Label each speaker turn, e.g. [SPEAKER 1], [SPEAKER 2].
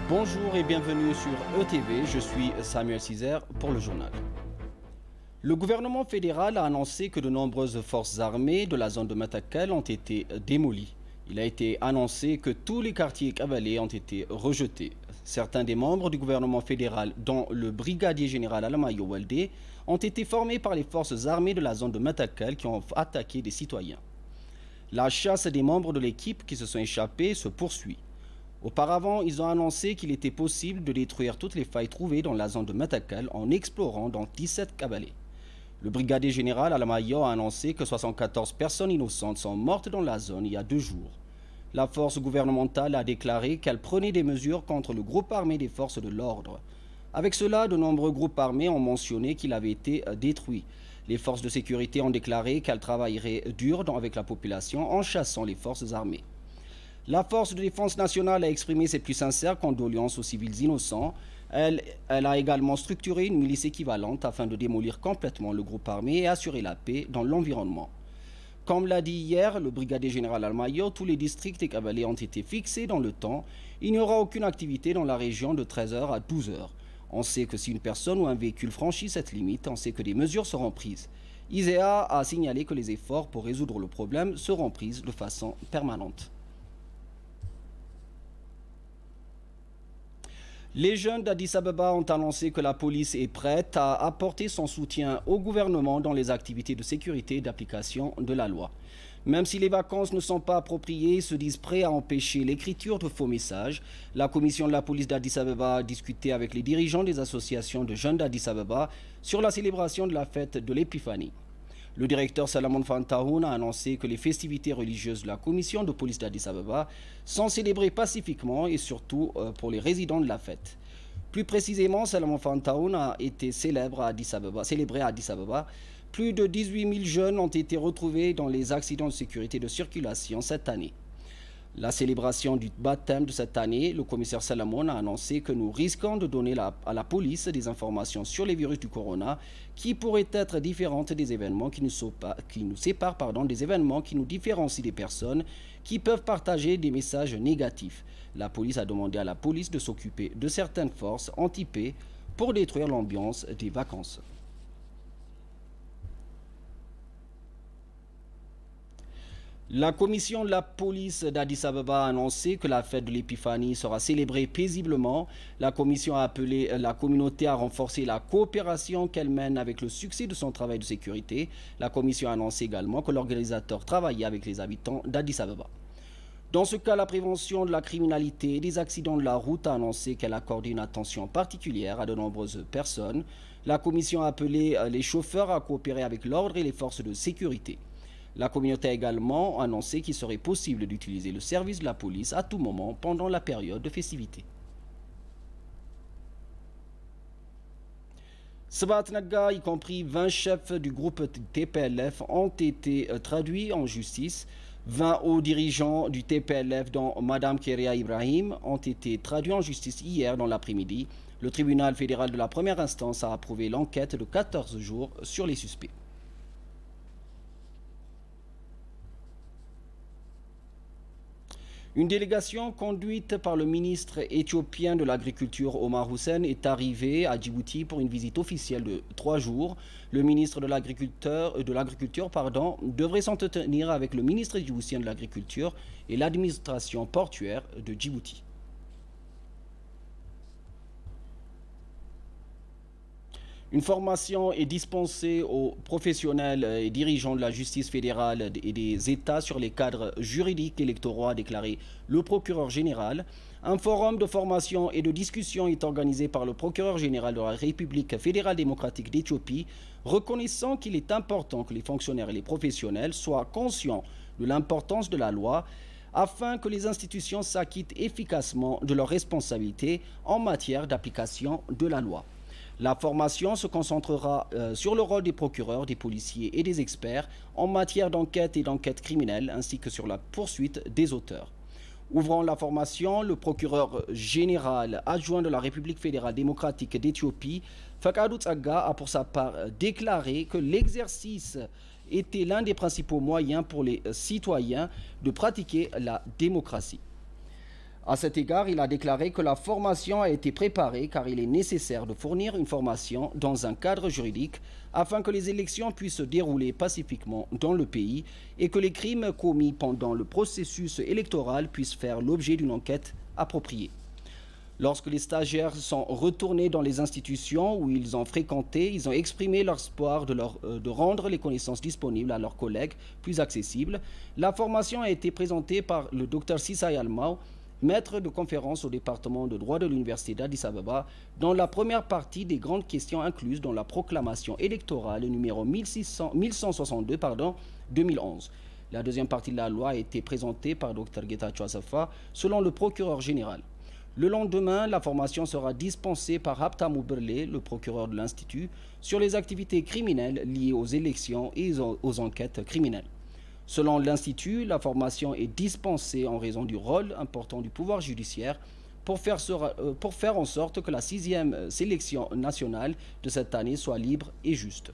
[SPEAKER 1] Bonjour et bienvenue sur ETV, je suis Samuel Cizer pour le journal. Le gouvernement fédéral a annoncé que de nombreuses forces armées de la zone de Matakal ont été démolies. Il a été annoncé que tous les quartiers cavalés ont été rejetés. Certains des membres du gouvernement fédéral, dont le brigadier général Alamayo Walde, ont été formés par les forces armées de la zone de Matakal qui ont attaqué des citoyens. La chasse des membres de l'équipe qui se sont échappés se poursuit. Auparavant, ils ont annoncé qu'il était possible de détruire toutes les failles trouvées dans la zone de Matakal en explorant dans 17 cabalets. Le brigadier général Alamayo a annoncé que 74 personnes innocentes sont mortes dans la zone il y a 2 jours. La force gouvernementale a déclaré qu'elle prenait des mesures contre le groupe armé des forces de l'ordre. Avec cela, de nombreux groupes armés ont mentionné qu'il avait été détruit. Les forces de sécurité ont déclaré qu'elles travailleraient dur avec la population en chassant les forces armées. La force de défense nationale a exprimé ses plus sincères condoléances aux civils innocents. Elle a également structuré une milice équivalente afin de démolir complètement le groupe armé et assurer la paix dans l'environnement. Comme l'a dit hier le brigadier général Almayo, tous les districts et cavalets ont été fixés dans le temps. Il n'y aura aucune activité dans la région de 13h à 12h. On sait que si une personne ou un véhicule franchit cette limite, on sait que des mesures seront prises. ISEA a signalé que les efforts pour résoudre le problème seront pris de façon permanente. Les jeunes d'Addis Abeba ont annoncé que la police est prête à apporter son soutien au gouvernement dans les activités de sécurité et d'application de la loi. Même si les vacances ne sont pas appropriées, ils se disent prêts à empêcher l'écriture de faux messages. La commission de la police d'Addis Abeba a discuté avec les dirigeants des associations de jeunes d'Addis Abeba sur la célébration de la fête de l'Épiphanie. Le directeur Salamon Fantahoun a annoncé que les festivités religieuses de la commission de police d'Addis Abeba sont célébrées pacifiquement et surtout pour les résidents de la fête. Plus précisément, Salamon Fantahoun a été célébré à Addis Abeba. Plus de 18 000 jeunes ont été retrouvés dans les accidents de sécurité de circulation cette année. La célébration du baptême de cette année, le commissaire Salamon a annoncé que nous risquons de donner à la police des informations sur les virus du corona qui pourraient être différentes des événements qui nous séparent des événements qui nous différencient des personnes qui peuvent partager des messages négatifs. La police a demandé à la police de s'occuper de certaines forces anti-paix pour détruire l'ambiance des vacances. La commission de la police d'Addis Abeba a annoncé que la fête de l'Épiphanie sera célébrée paisiblement. La commission a appelé la communauté à renforcer la coopération qu'elle mène avec le succès de son travail de sécurité. La commission a annoncé également que l'organisateur travaillait avec les habitants d'Addis Abeba. Dans ce cas, la prévention de la criminalité et des accidents de la route a annoncé qu'elle accordait une attention particulière à de nombreuses personnes. La commission a appelé les chauffeurs à coopérer avec l'ordre et les forces de sécurité. La communauté a également annoncé qu'il serait possible d'utiliser le service de la police à tout moment pendant la période de festivité. Sabat Naga, y compris 20 chefs du groupe TPLF, ont été traduits en justice. 20 hauts dirigeants du TPLF, dont Mme Keria Ibrahim, ont été traduits en justice hier dans l'après-midi. Le tribunal fédéral de la première instance a approuvé l'enquête de 14 jours sur les suspects. Une délégation conduite par le ministre éthiopien de l'Agriculture Omar Hussein est arrivée à Djibouti pour une visite officielle de 3 jours. Le ministre de l'Agriculture devrait s'entretenir avec le ministre djiboutien de l'Agriculture et l'administration portuaire de Djibouti. Une formation est dispensée aux professionnels et dirigeants de la justice fédérale et des États sur les cadres juridiques électoraux, a déclaré le procureur général. Un forum de formation et de discussion est organisé par le procureur général de la République fédérale démocratique d'Éthiopie, reconnaissant qu'il est important que les fonctionnaires et les professionnels soient conscients de l'importance de la loi afin que les institutions s'acquittent efficacement de leurs responsabilités en matière d'application de la loi. La formation se concentrera sur le rôle des procureurs, des policiers et des experts en matière d'enquête et d'enquête criminelle, ainsi que sur la poursuite des auteurs. Ouvrant la formation, le procureur général adjoint de la République fédérale démocratique d'Éthiopie, Fakadou Tsaga, a pour sa part déclaré que l'exercice était l'un des principaux moyens pour les citoyens de pratiquer la démocratie. À cet égard, il a déclaré que la formation a été préparée car il est nécessaire de fournir une formation dans un cadre juridique afin que les élections puissent se dérouler pacifiquement dans le pays et que les crimes commis pendant le processus électoral puissent faire l'objet d'une enquête appropriée. Lorsque les stagiaires sont retournés dans les institutions où ils ont fréquenté, ils ont exprimé leur espoir de rendre les connaissances disponibles à leurs collègues plus accessibles. La formation a été présentée par le Dr Sissay Almao, maître de conférence au département de droit de l'Université d'Addis Abeba, dans la première partie des grandes questions incluses dans la proclamation électorale numéro 1162 2011. La deuxième partie de la loi a été présentée par Dr Getachew Assefa, selon le procureur général. Le lendemain, la formation sera dispensée par Haptamou Berle, le procureur de l'Institut, sur les activités criminelles liées aux élections et aux enquêtes criminelles. Selon l'Institut, la formation est dispensée en raison du rôle important du pouvoir judiciaire pour faire en sorte que la 6e sélection nationale de cette année soit libre et juste.